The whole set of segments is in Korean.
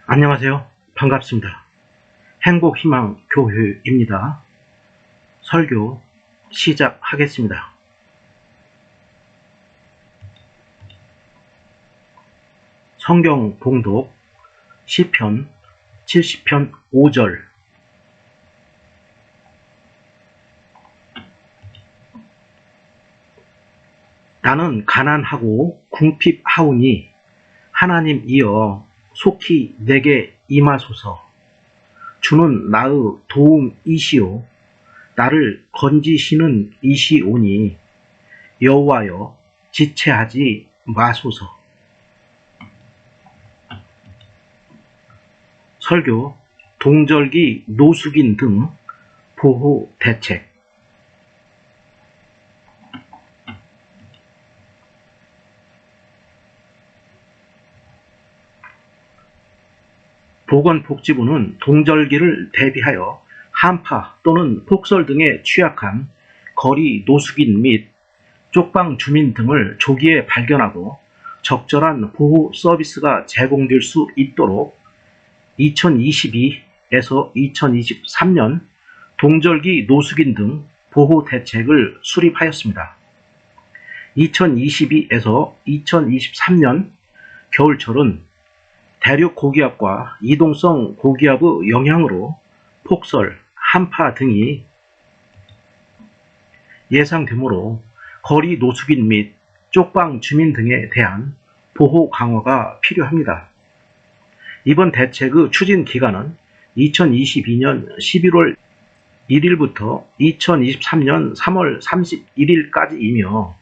안녕하세요. 반갑습니다. 행복희망교회입니다. 설교 시작하겠습니다. 성경 봉독 시편 70편 5절. 나는 가난하고 궁핍하오니 하나님이여 속히 내게 임하소서. 주는 나의 도움이시오 나를 건지시는 이시오니 여호와여 지체하지 마소서. 설교 동절기 노숙인 등 보호 대책. 보건복지부는 동절기를 대비하여 한파 또는 폭설 등에 취약한 거리 노숙인 및 쪽방 주민 등을 조기에 발견하고 적절한 보호 서비스가 제공될 수 있도록 2022에서 2023년 동절기 노숙인 등 보호 대책을 수립하였습니다. 2022에서 2023년 겨울철은 대륙 고기압과 이동성 고기압의 영향으로 폭설, 한파 등이 예상되므로 거리 노숙인 및 쪽방 주민 등에 대한 보호 강화가 필요합니다. 이번 대책의 추진 기간은 2022년 11월 1일부터 2023년 3월 31일까지이며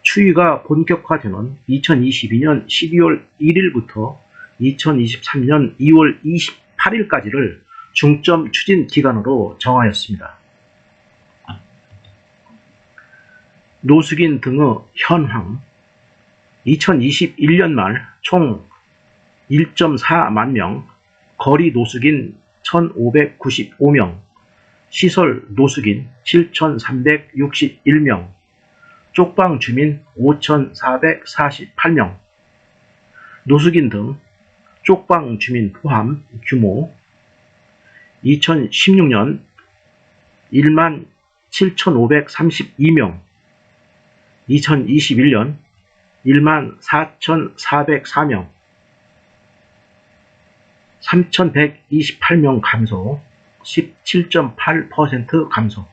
추위가 본격화되는 2022년 12월 1일부터 2023년 2월 28일까지를 중점 추진 기간으로 정하였습니다. 노숙인 등의 현황. 2021년 말 총 1.4만 명, 거리 노숙인 1,595명, 시설 노숙인 7,361명, 쪽방 주민 5,448명, 노숙인 등 쪽방 주민 포함 규모 2016년 17,532명, 2021년 14,404명, 3,128명 감소, 17.8% 감소.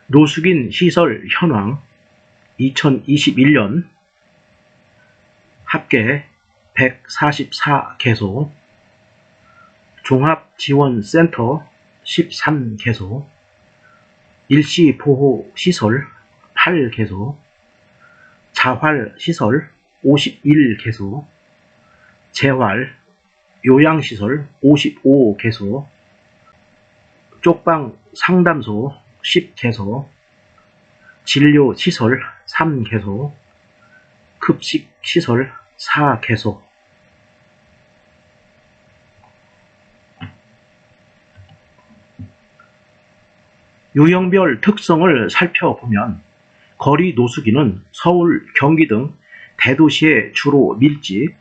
노숙인 시설 현황. 2021년 합계 144개소, 종합지원센터 13개소, 일시보호시설 8개소, 자활시설 51개소, 재활, 요양시설 55개소, 쪽방 상담소 10개소, 진료시설 3개소, 급식시설 4개소. 유형별 특성을 살펴보면 거리 노숙인은 서울, 경기 등 대도시에 주로 밀집,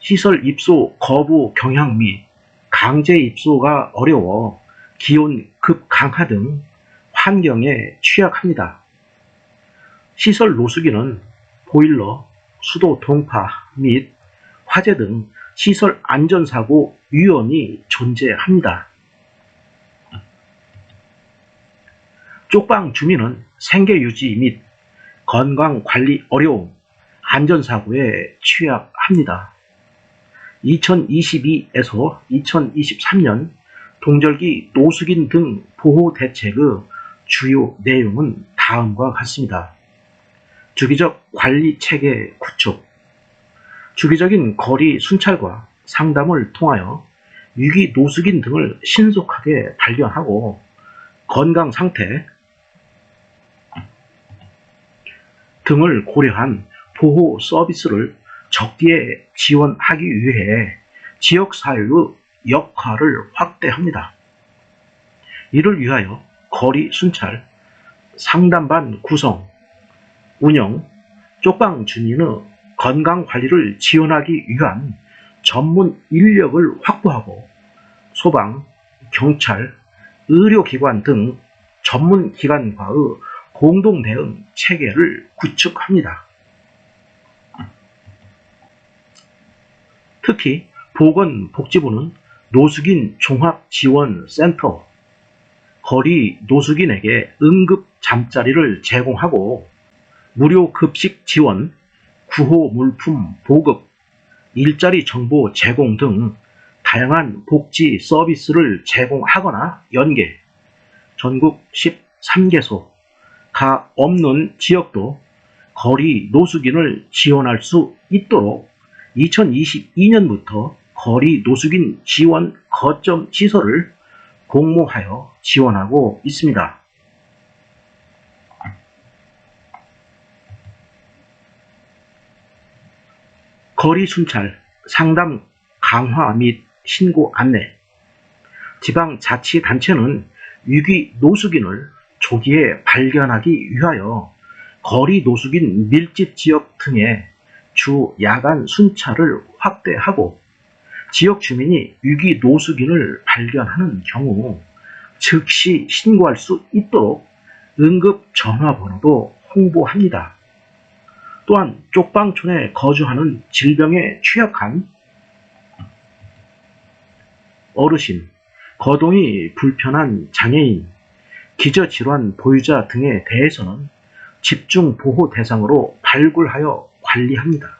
시설 입소 거부 경향 및 강제 입소가 어려워 기온 급강하 등 환경에 취약합니다. 시설 노숙인은 보일러, 수도 동파 및 화재 등 시설 안전사고 위험이 존재합니다. 쪽방 주민은 생계유지 및 건강관리 어려움, 안전사고에 취약합니다. 2022에서 2023년 동절기 노숙인 등 보호 대책의 주요 내용은 다음과 같습니다. 주기적 관리체계 구축, 주기적인 거리 순찰과 상담을 통하여 위기 노숙인 등을 신속하게 발견하고 건강 상태 등을 고려한 보호 서비스를 적기에 지원하기 위해 지역사회의 역할을 확대합니다. 이를 위하여 거리 순찰, 상담반 구성, 운영, 쪽방 주민의 건강관리를 지원하기 위한 전문 인력을 확보하고 소방, 경찰, 의료기관 등 전문기관과의 공동대응 체계를 구축합니다. 특히 보건복지부는 노숙인 종합지원센터, 거리 노숙인에게 응급 잠자리를 제공하고 무료 급식 지원, 구호 물품 보급, 일자리 정보 제공 등 다양한 복지 서비스를 제공하거나 연계, 전국 13개소가 없는 지역도 거리 노숙인을 지원할 수 있도록 2022년부터 거리 노숙인 지원 거점 시설을 공모하여 지원하고 있습니다. 거리 순찰, 상담 강화 및 신고 안내. 지방자치단체는 위기 노숙인을 조기에 발견하기 위하여 거리 노숙인 밀집 지역 등의 주 야간 순찰을 확대하고 지역 주민이 위기 노숙인을 발견하는 경우 즉시 신고할 수 있도록 응급 전화번호도 홍보합니다. 또한 쪽방촌에 거주하는 질병에 취약한 어르신, 거동이 불편한 장애인, 기저질환 보유자 등에 대해서는 집중보호 대상으로 발굴하여 관리합니다.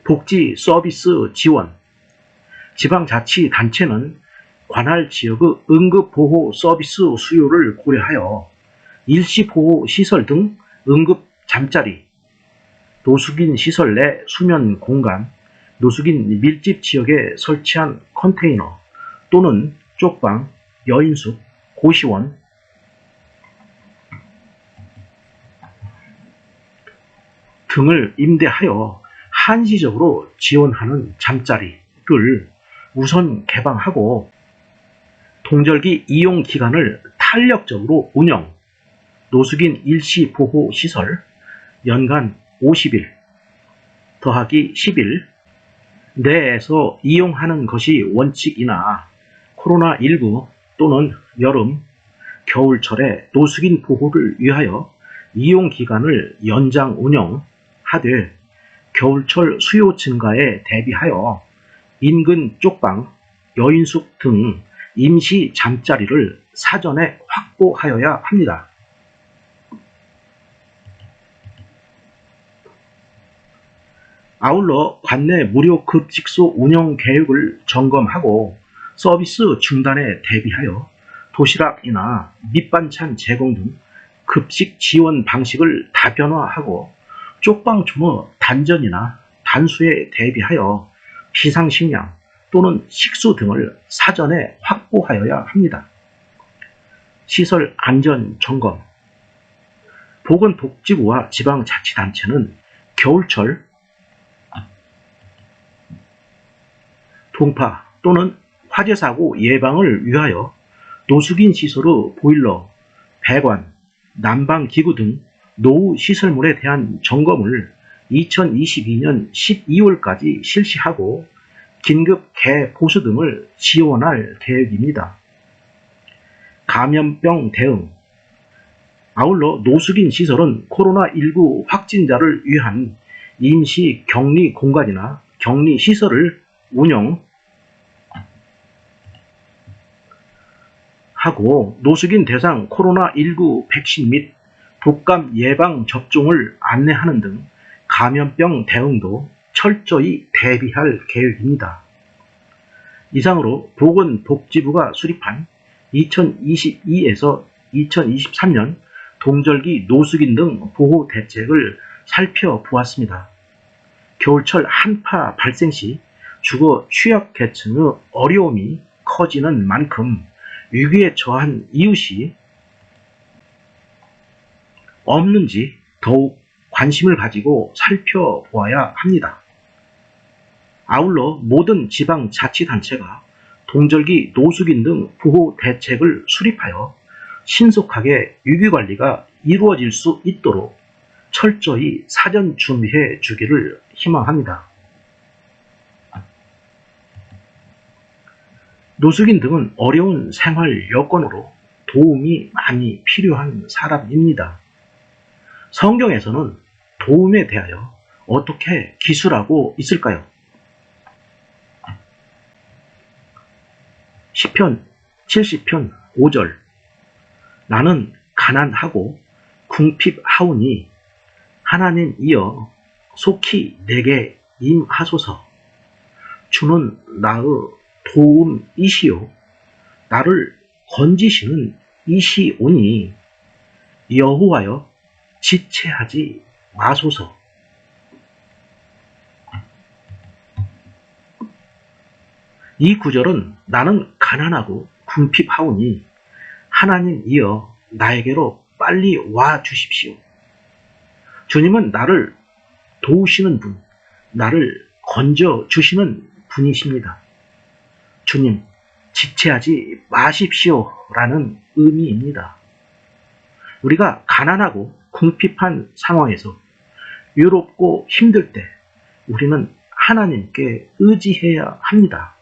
복지 서비스 지원. 지방자치단체는 관할 지역의 응급보호 서비스 수요를 고려하여 일시보호시설 등 응급 잠자리, 노숙인 시설 내 수면 공간, 노숙인 밀집 지역에 설치한 컨테이너 또는 쪽방, 여인숙, 고시원, 등을 임대하여 한시적으로 지원하는 잠자리를 우선 개방하고 동절기 이용 기간을 탄력적으로 운영, 노숙인 일시보호시설 연간 50일 더하기 10일 내에서 이용하는 것이 원칙이나 코로나19 또는 여름, 겨울철에 노숙인 보호를 위하여 이용 기간을 연장 운영하되 겨울철 수요 증가에 대비하여 인근 쪽방, 여인숙 등 임시 잠자리를 사전에 확보하여야 합니다. 아울러 관내 무료 급식소 운영 계획을 점검하고 서비스 중단에 대비하여 도시락이나 밑반찬 제공 등 급식 지원 방식을 다변화하고 쪽방촌의 단전이나 단수에 대비하여 비상식량 또는 식수 등을 사전에 확보하여야 합니다. 시설 안전 점검. 보건복지부와 지방자치단체는 겨울철 동파 또는 화재사고 예방을 위하여 노숙인 시설의 보일러, 배관, 난방기구 등 노후 시설물에 대한 점검을 2022년 12월까지 실시하고 긴급 개보수 등을 지원할 계획입니다. 감염병 대응. 아울러 노숙인 시설은 코로나19 확진자를 위한 임시 격리 공간이나 격리 시설을 운영하고 노숙인 대상 코로나19 백신 및 독감 예방 접종을 안내하는 등 감염병 대응도 철저히 대비할 계획입니다. 이상으로 보건복지부가 수립한 2022에서 2023년 동절기 노숙인 등 보호 대책을 살펴보았습니다. 겨울철 한파 발생 시 주거 취약계층의 어려움이 커지는 만큼 위기에 처한 이웃이 없는지 더욱 관심을 가지고 살펴보아야 합니다. 아울러 모든 지방자치단체가 동절기 노숙인 등 보호 대책을 수립하여 신속하게 위기관리가 이루어질 수 있도록 철저히 사전 준비해 주기를 희망합니다. 노숙인 등은 어려운 생활 여건으로 도움이 많이 필요한 사람입니다. 성경에서는 도움에 대하여 어떻게 기술하고 있을까요? 시편 70편 5절 나는 가난하고 궁핍하오니 하나님이여 속히 내게 임하소서. 주는 나의 도움이시요 나를 건지시는 이시오니 여호와여 지체하지 마소서. 이 구절은 나는 가난하고 궁핍하오니 하나님이여 나에게로 빨리 와 주십시오. 주님은 나를 도우시는 분, 나를 건져 주시는 분이십니다. 주님, 지체하지 마십시오 라는 의미입니다. 우리가 가난하고 궁핍한 상황에서 외롭고 힘들 때 우리는 하나님께 의지해야 합니다.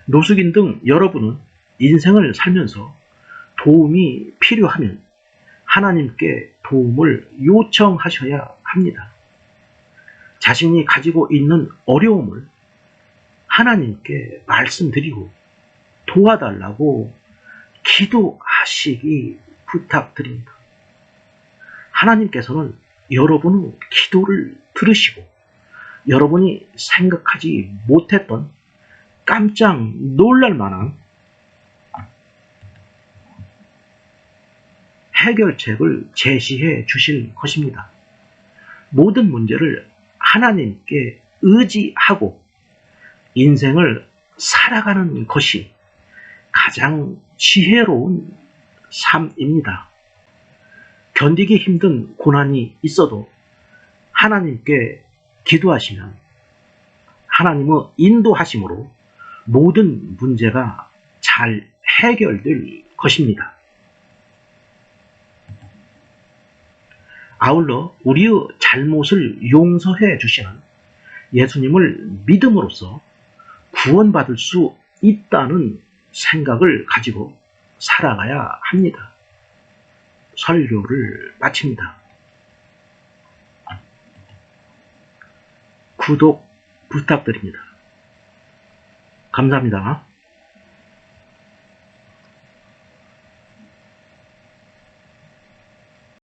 노숙인 등 여러분은 인생을 살면서 도움이 필요하면 하나님께 도움을 요청하셔야 합니다. 자신이 가지고 있는 어려움을 하나님께 말씀드리고 도와달라고 기도하시기 부탁드립니다. 하나님께서는 여러분의 기도를 들으시고 여러분이 생각하지 못했던 깜짝 놀랄 만한 해결책을 제시해 주실 것입니다. 모든 문제를 하나님께 의지하고 인생을 살아가는 것이 가장 지혜로운 삶입니다. 견디기 힘든 고난이 있어도 하나님께 기도하시면 하나님의 인도하심으로 모든 문제가 잘 해결될 것입니다. 아울러 우리의 잘못을 용서해 주시는 예수님을 믿음으로써 구원받을 수 있다는 생각을 가지고 살아가야 합니다. 설교를 마칩니다. 구독 부탁드립니다. 감사합니다.